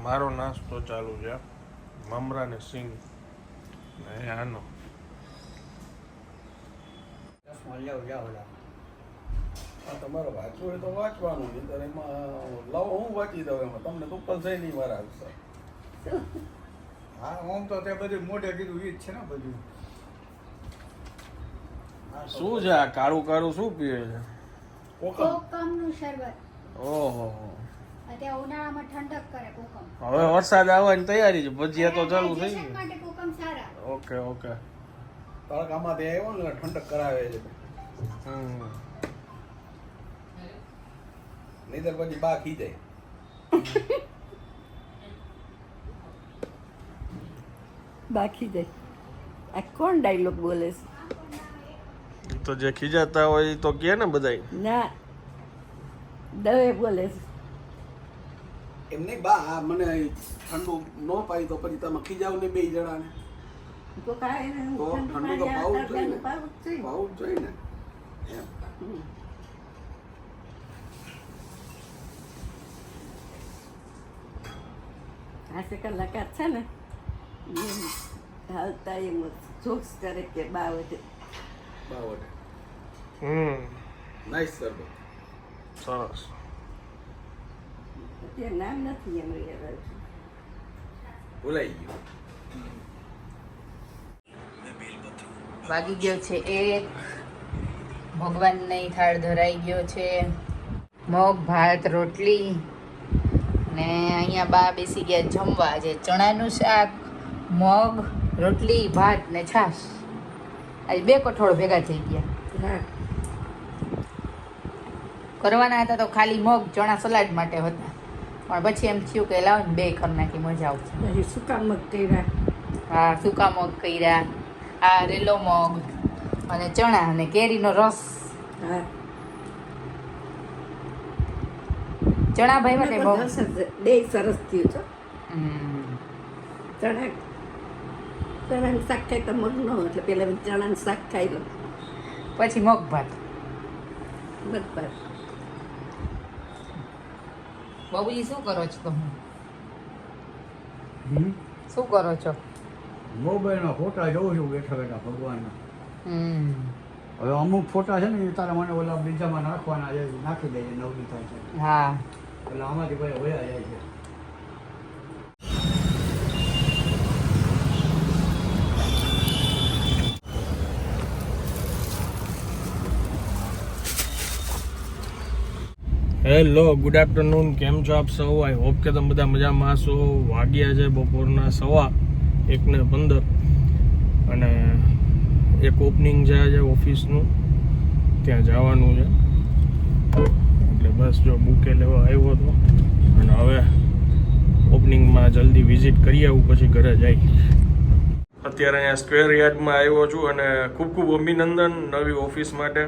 મારો નાસ્તો ચાલુ છે મમરા ને સિંગ ને આનો તમારે વાંચવું હોય તો વાંચવાનું, નહીં તો એમાં લાવો હું વાંચી દઉં, એમાં તમને તો ઉપર જઈ નહીં વાર આવશે. હા, આમ તો તે બધું મોઢે કીધું ઈ જ છે ને બધું. શું છે આ કાળું કાળું શું પીવે છે? કોકમનું શરબત. ઓહો, અત્યારે ઉનાળામાં ઠંડક કરે કોકમ. હવે વરસાદ આવવાની તૈયારી છે, ભજીયા તો ચાલુ થઈ ડાયજેશન ગઈ. માટે કોકમ સારા. Okay okay. તડકામાંથી આવ્યો ને ઠંડક કરાવે છે, નહીંતર પછી બા ખી જાય. બાકી જાય. આ કોણ ડાયલોગ બોલે છે? તો જે ખીજાતા હોય એ તો કે ને બધાય. ના, દવે બોલે છે. એમ નહીં બા, આ મને ઠંડુ ન પાઈ તો પછી તમે ખીજાવ ને બે જણાને. તો કાંઈ નહીં, તો ઠંડુ ઠંડુ તો પાણી પાવું જ જોઈએ ને. પાવું જ જોઈએ. પાવું જ જોઈએ ને એમ. હાસ્ય કલાકાર છે ને, એમ હાલતા એમ જોક્સ કરે કે બાવટે. બાવડે હમ, નાઈસ શરબત. સરસ. અત્યારે નામ નથી એમ યાદ આવ્યું. ભૂલાઈ ગયું. વાગી ગયો છે 1, ભગવાનને થાળ ધરાઈ ગયો છે, મગ ભાત રોટલી ને અહીંયા બા બેસી ગયા જમવા. જે ચણાનું શાક, મગ રોટલી ભાત ને છાશ. આજે 2 કઠોળ ભેગા થઈ ગયા. હા, કરવાના હતા તો ખાલી મગ ચણા સલાડ માટે હતા, પણ પછી એમ થયું કે લાવો ને 2 કરી નાખી, મજા આવશે. પછી સૂકા મગ કર્યા. હા, સૂકા મગ કર્યા, આ રેલો મગ અને ચણા અને કેરીનો રસ. હા, ચણા ભાઈ માટે બહુ બે સરસ થયું છે. ચણાનું શાક ખાય તો મગ ન હોય, એટલે પેલા ચણાનું શાક ખાઈ લો, પછી મગ ભાત. બરાબર. બાબુજી શું કરો છો તમે? શું કરો છો? મોબાઈલના ફોટા જોઉં છું બેઠા બેઠા ભગવાનના. હમ, હવે અમુક ફોટા છે ને એ તારા મને ઓલા બીજામાં નાખવાના છે, નાખી દઈએ નવરી થાય છે હા. એટલે આમાંથી ભાઈ વયા જાય છે. Hello, good afternoon. કેમ છો આપ સૌ? આઈ હોપ કે તમે બધા મજામાં હશો. વાગ્યા છે બપોરના 1:15 અને એક ઓપનિંગ છે આજે ઓફિસનું, ત્યાં જવાનું છે. એટલે બસ જો બુકે લેવા આવ્યો હતો અને હવે ઓપનિંગમાં જલ્દી વિઝિટ કરી આવું, પછી ઘરે જઈ. અત્યારે અહીંયા સ્ક્વેર યાર્ડમાં આવ્યો છું અને ખૂબ ખૂબ અભિનંદન નવી ઓફિસ માટે.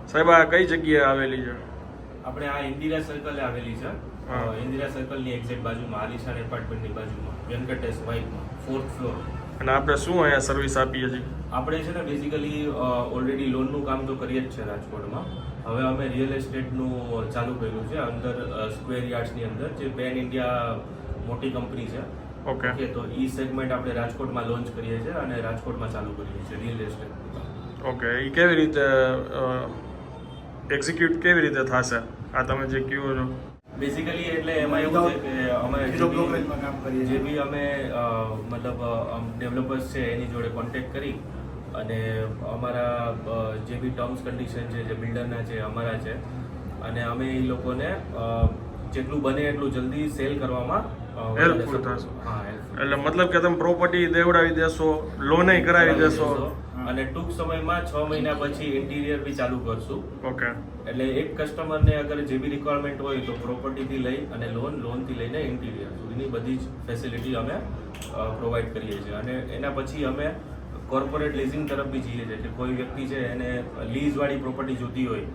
સાહેબ, આ કઈ જગ્યાએ આવેલી છે? આપણે આ ઇન્દિરા સર્કલ આવેલી છે. ઇન્દિરા સર્કલની એક્ઝેક્ટ બાજુમાં, આલિશાન એપાર્ટમેન્ટની બાજુમાં, વેંકટેશ વાઇટમાં, 4th ફ્લોર. અને આપણે શું અહીંયા સર્વિસ આપીએ છીએ? આપણે છે ને બેઝિકલી ઓલરેડી લોનનું કામ તો કરીએ જ છે રાજકોટમાં. હવે અમે રિયલ એસ્ટેટનું ચાલુ કર્યું છે અંદર સ્ક્વેર યાર્ડ્સની અંદર, જે પેન ઇન્ડિયા મોટી કંપની છે. ઓકે. તો ઈ સેગમેન્ટ આપણે રાજકોટમાં લોન્ચ કરીએ છીએ અને રાજકોટમાં ચાલુ કરીએ છીએ રિયલ એસ્ટેટનું કામ. ઓકે, એ કેવી રીતે એક્ઝિક્યુટ કેવી રીતે થશે આ તમે જે કહો છો? બેઝિકલી એટલે એમાં એવું છે કે અમે બ્રોકરેજમાં કામ કરીએ જે બી અમે મતલબ ડેવલપર્સ છે એની જોડે કોન્ટેક્ટ કરી અને અમારા જે બી ટર્મ્સ કન્ડિશન છે જે બિલ્ડરના છે અમારા છે, અને અમે એ લોકોને જેટલું બને એટલું જલ્દી સેલ કરવામાં હેલ્પફુલ થશે. હા, હેલ્પફુલ. એટલે મતલબ કે તમે પ્રોપર્ટી દેવડાવી દેશો, લોને કરાવી દેશો. અને ટૂંક સમયમાં 6 મહિના પછી ઇન્ટિરિયર બી ચાલુ કરશું. ઓકે. એટલે એક કસ્ટમરને અગર જે બી રિક્વાયરમેન્ટ હોય તો પ્રોપર્ટીથી લઈ અને લોનથી લઈને ઇન્ટિરિયર સુધીની બધી જ ફેસિલિટી અમે પ્રોવાઈડ કરીએ છીએ. અને એના પછી અમે કોર્પોરેટ લીઝિંગ તરફ બી જઈએ છીએ કે કોઈ વ્યક્તિ છે એને લીઝવાળી પ્રોપર્ટી જોતી હોય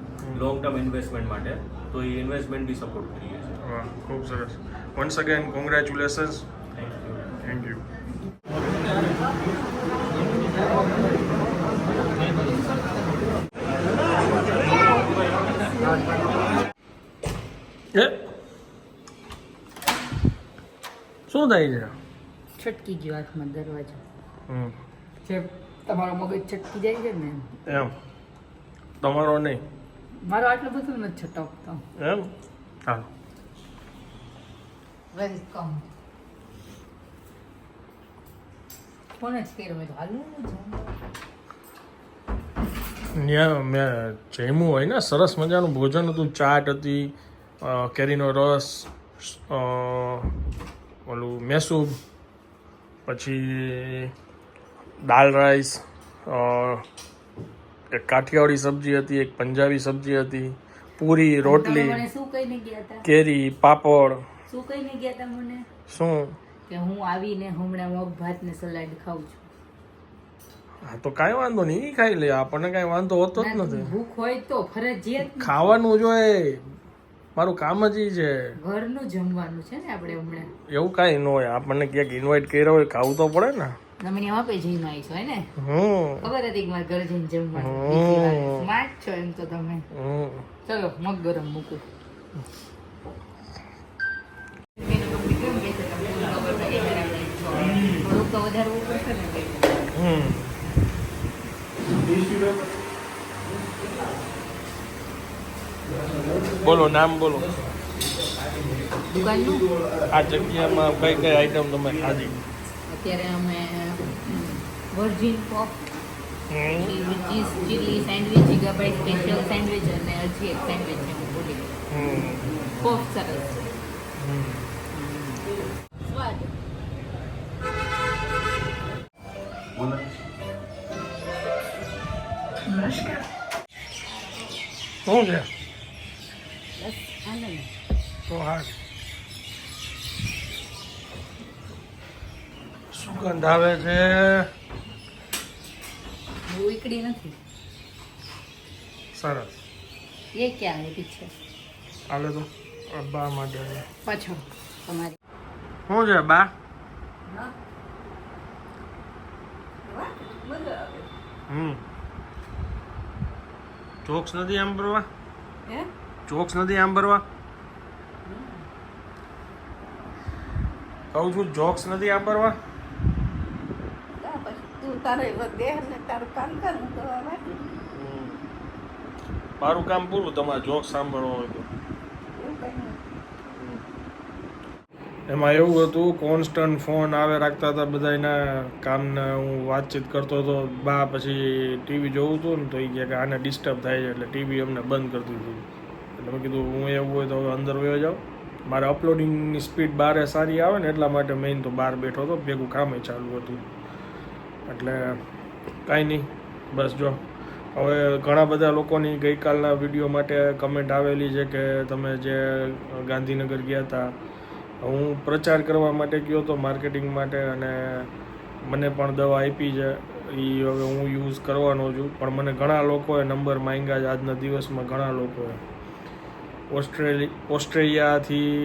લોંગ ટર્મ ઇન્વેસ્ટમેન્ટ માટે, તો એ ઇન્વેસ્ટમેન્ટ બી સપોર્ટ કરીએ છીએ. વાહ, ખૂબ સરસ. Once again congratulations. Thank you. Thank you. શું થાય છે? છટકી ગયો હાથમાં દરવાજો. હમ જે તમારો મગજ છટકી જાય છે ને એમ તમારો નહીં મારો આટલું બધું નથી છટકતો. એમ હાલો વેલકમ. ફોન જ કર્યો મેં તો હાલું ત્યાં મેં જમ્યું હોય ને સરસ મજાનું ભોજન હતું. ચાટ હતી, કેરીનો રસ, ઓલું મેસૂબ, પછી દાલ રાઈસ, એક કાઠિયાવાડી સબ્જી હતી, એક પંજાબી સબ્જી હતી, પૂરી, રોટલી, મને શું કહીને ગયા હતા? કેરી, પાપડ. શું કહીને ગયા હતા મને? શું? કે હું આવીને હમણાં મગ ભાત ને સલાડ ખાઉં છું. હા તો કાંઈ વાંધો નહીં, ઈ ખાઈ લે, આપણને કાંઈ વાંધો હોતો જ નથી. ભૂખ હોય તો ફરજિયાત ખાવાનું જોઈએ, મારું કામ જ ઈ છે. ઘરનું જમવાનું છે ને આપણે હમણાં. એવું કાંઈ ન હોય, આપણને ક્યાંક ઇન્વાઇટ કર્યા હોય ખાવું તો પડે ને. તમે ત્યાં આપે જઈને આવીશું હોય ને? ખબર હતી કે મારા ઘરે જઈને જમવાનું. સ્માર્ટ છો એમ તો તમે. ચલો મગ ગરમ મૂકું. થોડુંક તો વધારવું પડશે ને. બોલો, નામ બોલો. દુકાનનું આ જગ્યામાં કઈ કઈ આઈટમ તમે ખાધી? અત્યારે અમે virgin pop, cheese chilli sandwich, gigabyte special sandwich અને હજી એક સેન્ડવિચ છે હું ભૂલી ગઈ. પોપ સરસ છે. સ્વાદ. શું છે? બસ આનંદ. તો હા, સુગંધ આવે છે. બહુ ઈકડી નથી. સરસ. એ ક્યાં આવે પીછે? હાલે તો બા માટે પાછળ તમારી. શું છે બા? ચોક્સ નથી આમ ભરવા? ચોક્સ નથી આમ ભરવા? કહું છું જોક્સ નથી આમ ભરવા? તું તારે દેહ ને તારું કામ કર તો મારું કામ પૂરું, તમારે જોક્સ સાંભળવો હોય તો. એમાં એવું હતું, કોન્સ્ટન્ટ ફોન આવે રાખતા હતા બધાના કામને. હું વાતચીત કરતો હતો, બા પછી ટીવી જોવું હતું ને તો એ કહે કે આને ડિસ્ટર્બ થાય છે, એટલે ટીવી અમને બંધ કરી દીધું. એટલે મેં કીધું હું એવું હોય તો હવે અંદર વયો જાઉં. મારે અપલોડિંગની સ્પીડ બારે સારી આવે ને એટલા માટે મેઇન તો બહાર બેઠો હતો, ભેગું કામે ચાલુ હતું. એટલે કાંઈ નહીં, બસ જો હવે ઘણા બધા લોકોની ગઈકાલના વિડીયો માટે કમેન્ટ આવેલી છે કે તમે જે ગાંધીનગર ગયા હતા, હું પ્રચાર કરવા માટે ગયો હતો, માર્કેટિંગ માટે, અને મને પણ દવા આપી છે, એ હવે હું યુઝ કરવાનો છું. પણ મને ઘણા લોકોએ નંબર માંગ્યા છે આજના દિવસમાં. ઘણા લોકોએ ઓસ્ટ્રેલિયાથી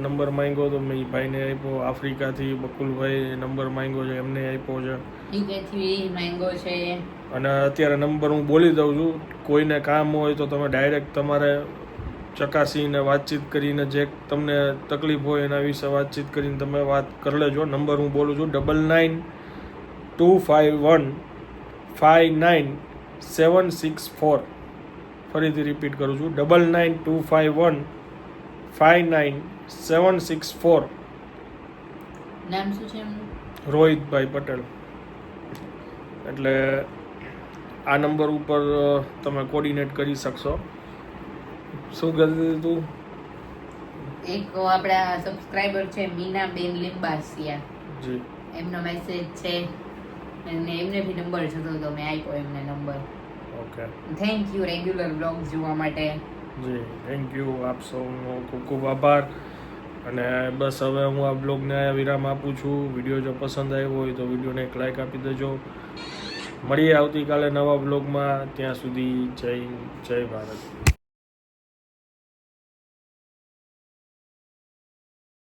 નંબર માંગ્યો તો મેં એ ભાઈને આપ્યો, આફ્રિકાથી બકુલભાઈ નંબર માંગ્યો છે એમને આપ્યો છે, યુકેથી માંગ્યો છે. અને અત્યારે નંબર હું બોલી દઉં છું. કોઈને કામ હોય તો તમે ડાયરેક્ટ તમારે ચકાસીને વાતચીત કરીને જે તમને તકલીફ હોય એના વિશે વાતચીત કરીને તમે વાત કરી લેજો. નંબર હું બોલું છું 9925159764. ફરીથી રિપીટ કરું છું 9925159764. નામ શું છે એમનું? રોહિતભાઈ પટેલ. એટલે આ નંબર ઉપર તમે કોર્ડિનેટ કરી શકશો. શું કરી તું? એક આપણા સબસ્ક્રાઇબર છે મીનાબેન લિંબાસિયા, જી, એમનો મેસેજ છે અને એમને બી નંબર જોતો તો મેં આપ્યો એમને number. Okay, thank you regular blogs જોવા માટે. જી થેન્ક યુ. આપ સૌનો ખૂબ ખૂબ આભાર. અને બસ હવે હું આ બ્લોગને વિરામ આપું છું. વિડીયો જો પસંદ આવ્યો હોય તો વિડીયોને એક લાઈક આપી દેજો. મળીએ આવતીકાલે નવા બ્લોગમાં. ત્યાં સુધી જય ભારત.